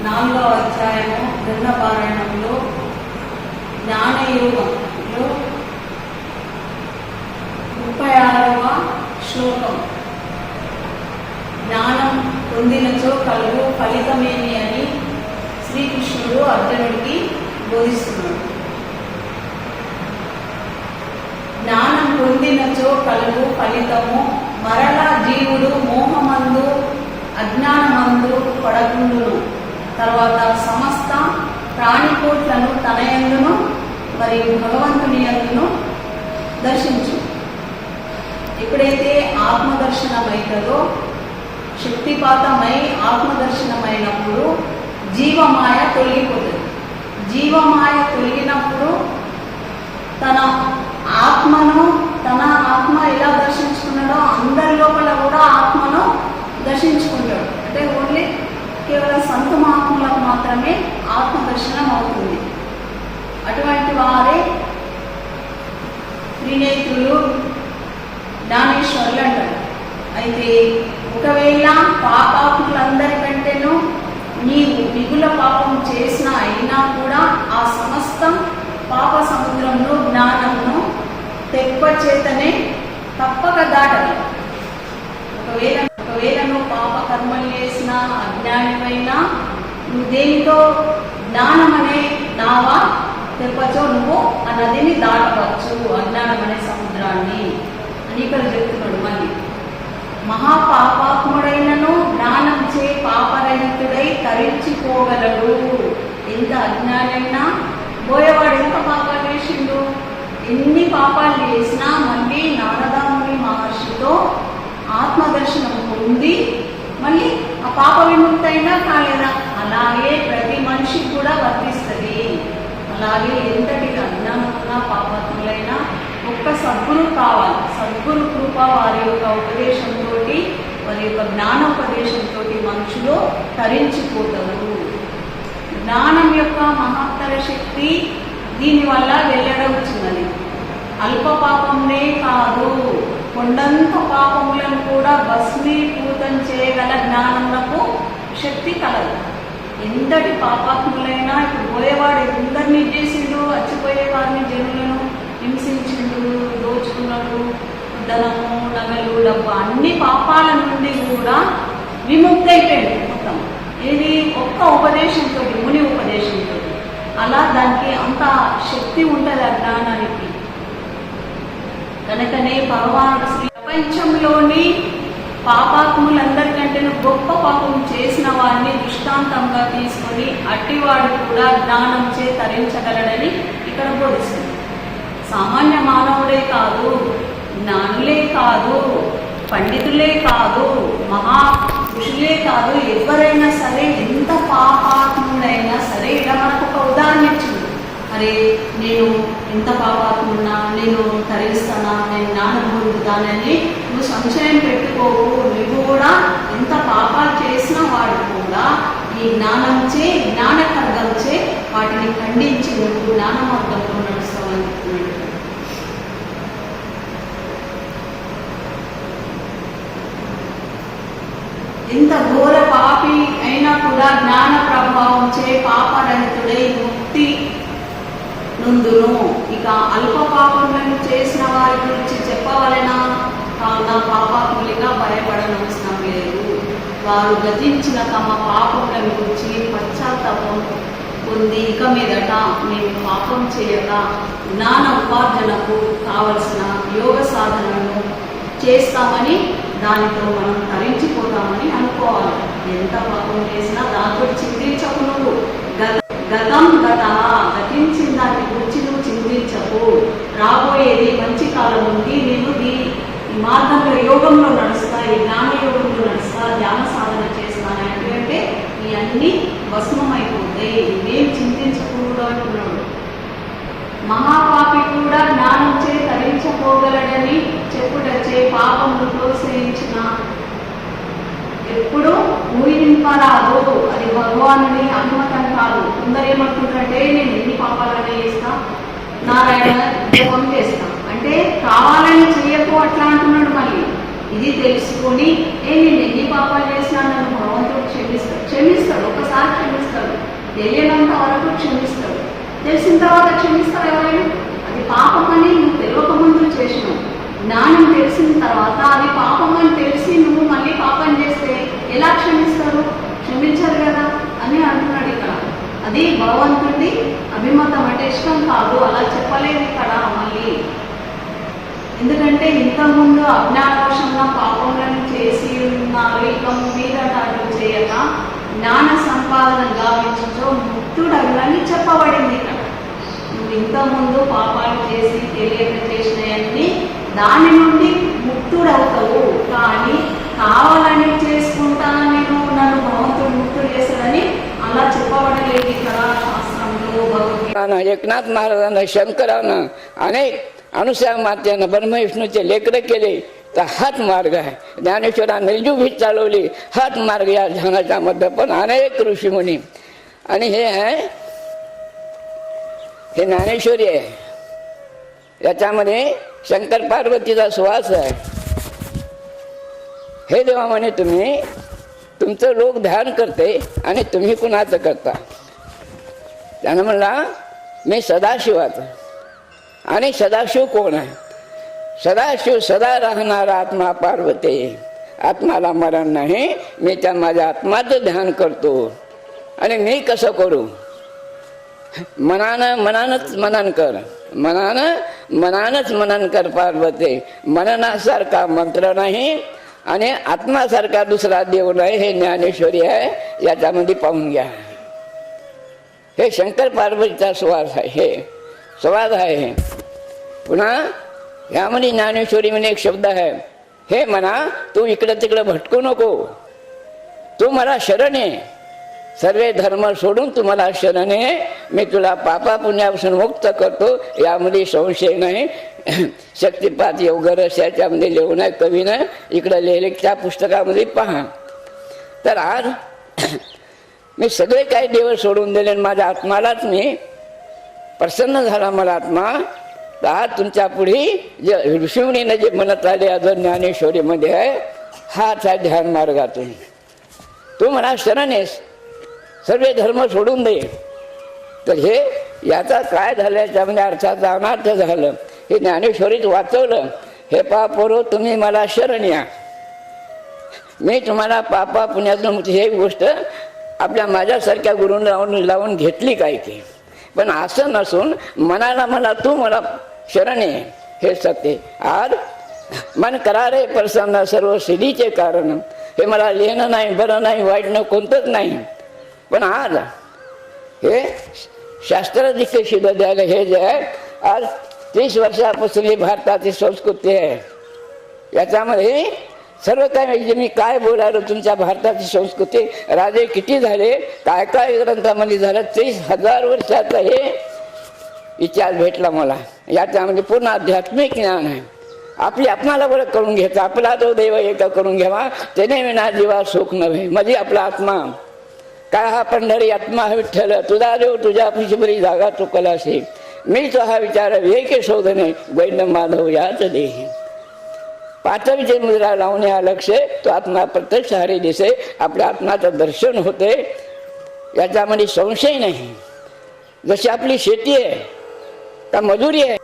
4వ అధ్యాయము గ్రంథపారాయణంలో జ్ఞానయోగంలో 36వ శ్లోకం, జ్ఞానం పొందినచో కలుగు ఫలితమేమి అని శ్రీకృష్ణుడు అర్జునుడికి బోధిస్తున్నాడు. జ్ఞానం పొందినచో కలుగు ఫలితము మరలా జీవుడు మోహమందు అజ్ఞానమందు పడకుండును. తర్వాత సమస్త ప్రాణికోట్లను తన యందును మరియు భగవంతుని యందును దర్శించు. ఎప్పుడైతే ఆత్మదర్శనమైతుందో, శక్తిపాతమై ఆత్మదర్శనమైనప్పుడు జీవమాయ తొలగిపోతుంది. జీవమాయ తొలగినప్పుడు తన ఆత్మను, తన ఆత్మ ఎలా దర్శించుకున్నాడో అందరి లోపల కూడా ఆత్మను దర్శించుకుంటాడు. అంటే ఓన్లీ కేవలం సంతమాత్మలకు మాత్రమే ఆత్మదర్శనం అవుతుంది. అటువంటి వారే త్రినేత్రులు, జ్ఞానేశ్వరులు అంటారు. అయితే ఒకవేళ పాపాత్ములందరికంటేనూ నీవు మిగుల పాపం చేసిన అయినా కూడా ఆ సమస్తం పాప సముద్రంలో జ్ఞానమును తెప్ప చేతనే తప్పక దాటదు. ఒకవేళ నువ్వు పాప కర్మలు చేసినా, అజ్ఞానమైనా, నువ్వు దేనితో జ్ఞానం అనే నావా తెప్పచో నువ్వు ఆ నదిని దాటవచ్చు, అజ్ఞానం అనే సముద్రాన్ని అని ఇక్కడ చెప్తున్నాడు. మళ్ళీ మహాపాపాత్ముడైనను జ్ఞానం చే పాపరహితుడై తరించిపోగలడు. ఎంత అజ్ఞానైనా పోయేవాడు ఎంత పాపాలు చేసిండు, ఎన్ని పాపాలు చేసినా మళ్ళీ నారదాముని మహర్షితో ఆత్మదర్శనం పొంది మళ్ళీ ఆ పాప విముక్తైనా కాలేదా? అలాగే ప్రతి మనిషికి కూడా వర్తిస్తుంది. అలాగే ఎంతటి అజ్ఞానం ఉన్నా, పాపాత్ములైనా ఒక్క సద్గురు కావాలి. సద్గురు కృప వారి యొక్క ఉపదేశంతో, వారి యొక్క జ్ఞానోపదేశంతో మనుషులు తరించిపోతారు. జ్ఞానం యొక్క మహత్తర శక్తి దీనివల్ల వెల్లడవుతున్నది. అల్ప పాపంనే కాదు, కొండంత పాపములను కూడా భస్మీభూతం చేయగల జ్ఞానమునకు శక్తి కలదు. ఎంతటి పాపాత్ములైనా, ఇప్పుడు పోయేవాడు ఎందరినీ చేసిండు, వచ్చిపోయే వారిని జనులను హింసించిండు, దోచుకున్నాడు, ధనము, నగలు, డబ్బు అన్ని పాపాల నుండి కూడా విముక్తి అయిపోయాడు మొత్తం. ఇది ఒక్క ఉపదేశంతో, ముని ఉపదేశంతో. అలా దానికి అంత శక్తి ఉంటుంది ఆ జ్ఞానానికి. కనుకనే భగవానుడు శ్రీ ప్రపంచంలోని పాపాత్ములందరికంటే గొప్ప పాపం చేసిన వారిని దృష్టాంతంగా తీసుకొని అట్టివాడు కూడా జ్ఞానం చే తరించగలడని ఇక్కడ బోధిస్తుంది. సామాన్య మానవుడే కాదు, జ్ఞానులే కాదు, పండితులే కాదు, మహా ఋషులే కాదు, ఎవరైనా సరే, ఎంత పాపాత్ముడైనా సరే, ఇలా మనకు ఒక ఉదాహరణ ఇచ్చింది. అరే నేను ఎంత పాపాత్మున్నా, నేను తరిస్తానా, నేను జ్ఞానం పొందుతానని నువ్వు సంశయం పెట్టుకోవు. నువ్వు కూడా ఎంత పాపాలు చేసిన వాడు కూడా ఈ జ్ఞానంచే, జ్ఞాన ఖడ్గంచే వాటిని ఖండించి నువ్వు జ్ఞాన మార్గంలో నడుస్తావని చెప్తున్నాడు. ఎంత ఘోర పాపి అయినా కూడా జ్ఞాన ప్రభావం చే పాపరహితుడై ముక్తి నుండును. ఇక అల్ప పాపములను చేసిన వారి గురించి చెప్పవలెనా? కావున పాపాత్ములుగా భయపడనవసరం లేదు. వారు గతించిన తమ పాపముల గురించి పశ్చాత్తాపం పొంది ఇక మీదట మేము పాపం చేయక జ్ఞాన ఉపార్జనకు కావలసిన యోగ సాధనను చేస్తామని, దానితో మనం తరించిపోతామని అనుకోవాలి. ఎంత పాపం చేసినా దాంతో చింతించకు. నువ్వు గతం గత, గతించిన దాని గురించి నువ్వు చింతించకు. రాబోయేది మంచి కాలం ఉంది. నేను ఈ మార్గంలో, యోగంలో నడుస్తా, ఈ జ్ఞాన యోగంలో నడుస్తా, ధ్యాన సాధన చేస్తాను అంటే ఇవన్నీ భస్మమైపోతాయి. ఇవేం చింతించకూడదు అంటున్నాడు. మహాపాపి కూడా జ్ఞానం చే తరించపోగలడని చెప్పుటచ్చే పాపమును ప్రోత్సహించిన ఎప్పుడు ఊహింపరాదు. అది భగవానుని అనుమతం కాదు. కొందరేమంటుంటే నేను ఎన్ని పాపాలనే చేస్తా, నారాయణ జపం చేస్తా అంటే కావాలని చెయ్యకు అట్లా అంటున్నాడు. మళ్ళీ ఇది తెలుసుకొని నేను ఎన్ని పాపాలు చేసినా నన్ను భగవంతుడు క్షమిస్తాడు ఒకసారి క్షమిస్తాడు, తెలియనంత వరకు క్షమిస్తాడు, తెలిసిన తర్వాత క్షమిస్తాడు ఎవరైనా. అది పాపం అని నువ్వు తెలియక ముందు చేసినావు, జ్ఞానం తెలిసిన తర్వాత అది పాపం అని తెలిసి నువ్వు మళ్ళీ పాపం చేస్తే ఎలా క్షమిస్తారు? క్షమించారు కదా అని అంటున్నాడు ఇక్కడ. అది భగవంతుడి అభిమతం అంటే ఇష్టం కాదు, అలా చెప్పలేదు ఇక్కడ మళ్ళీ. ఎందుకంటే ఇంతకుముందు అజ్ఞానవశంగా పాపములను చేసి ఉన్నారు, ఇక మీద అటు చేయక జ్ఞాన సంపాదన గావించో ముక్తుడని చెప్పబడింది ఇక్కడ. నువ్వు ఇంతకుముందు పాపాలు చేసి తెలియక చేసినవన్నీ దాని నుండి ముక్తుడవుతావు, కానీ కావాలని చేసుకుంటా నేను నన్ను భగవంతుడు ముక్తుడు చేస్తాడని అలా చెప్పబడలేదు ఇక్కడ శాస్త్రంలో. భగవద్గీత एकनाथ महाराजांना शंकरानं अनेक अनुसामात्यानं ब्रह्मविष्णूचे लेकरं केले, तर हाच मार्ग आहे. ज्ञानेश्वरांनी निर्जुभीत चालवली हाच मार्ग या ध्यानाच्या मध्ये पण अनेक ऋषीमुनी. आणि हे आहे हे ज्ञानेश्वरी आहे, याच्यामध्ये शंकर पार्वतीचा सुवास आहे. हे देवा म्हणे तुम्ही तुमचं लोक ध्यान करते आणि तुम्ही कुणाचं करता? त्यानं म्हणला मी सदाशिवाचा. आणि सदाशिव कोण आहे? सदाशिव सदा राहणारा आत्मा पार्वती. आत्माला मरण नाही, मी त्या माझ्या आत्माचं ध्यान करतो. आणि मी कसं करू? मनानंच मनन कर, मनानंच मनन कर पार्वती. मननासारखा मंत्र नाही आणि आत्मासारखा दुसरा देव नाही. हे ज्ञानेश्वरी आहे, याच्यामध्ये पाहून घ्या. हे शंकर पार्वतीचा सुवास आहे, हे संवाद आहे. हे पुन्हा यामध्ये ज्ञानेश्वरीमध्ये एक शब्द आहे, हे मना तू इकडं तिकडं भटकू नको, तू मला शरण ये. सर्वे धर्म सोडून तू मला शरण ये, मी तुला पापा पुण्यापासून मुक्त करतो. यामध्ये संशय नाही. शक्तिपात योगरस याच्यामध्ये लिहून आहे कवीनं, इकडं लिहिले त्या पुस्तकामध्ये पहा. तर आज मी सगळे काही देव सोडून दिले, माझ्या आत्मालाच मी प्रसन्न झाला मला आत्मा. तर आज तुमच्या पुढे जे ऋषीमुनीनं जे म्हणत आले अजून ज्ञानेश्वरीमध्ये आहे, हाच आहे ध्यान मार्गातून. तू मला शरण आहेस, सर्व धर्म सोडून दे. तर हे याचा काय झालं, याच्यामध्ये अर्थाचा अनर्थ झालं. हे ज्ञानेश्वरीत वाचवलं, हे पापोरो तुम्ही मला शरण या, मी तुम्हाला पापा पुण्यातून. हे गोष्ट आपल्या माझ्यासारख्या गुरूंना लावून घेतली काय की, पण असं नसून मनाला मला तू मला शरण ये, हे सत्य. आज मन करारे प्रसन्न सर्व सिद्धीचे कारण. हे मला लिहिणं नाही, बरं नाही, वाईट नाही, कोणतंच नाही. पण आज हे शास्त्राधिक सिद्ध द्यायला हे जे आहे, आज 30 वर्षापासून ही भारताची संस्कृती आहे. याच्यामध्ये सर्व काय जे मी काय बोलायलो, तुमच्या भारताची संस्कृती राजे किती झाले, काय काय ग्रंथामध्ये झालं, 30,000 वर्षाचा हे इतिहास भेटला मला. याच्यामध्ये पूर्ण आध्यात्मिक ज्ञान आहे. आपली आत्माला बरं करून घ्यायचं, आपला तो देव एक करून घ्यावा, त्याने विना जीवा सुख नव्हे. म्हणजे आपला आत्मा काय हा पंढरी आत्मा विठ्ठल, तुझा देव तुझ्या पिशबरी जागा चुकलाशी, मी तो हा विचार वेके शोधणे, वैद्य माधव याच देही. पाचवीचे मुद्रा लावणे हा लक्ष, तो आत्मा प्रत्यक्ष हरी दिसे, आपल्या आत्माचं दर्शन होते. याच्यामध्ये संशय नाही. जशी आपली शेती आहे का मजुरी आहे,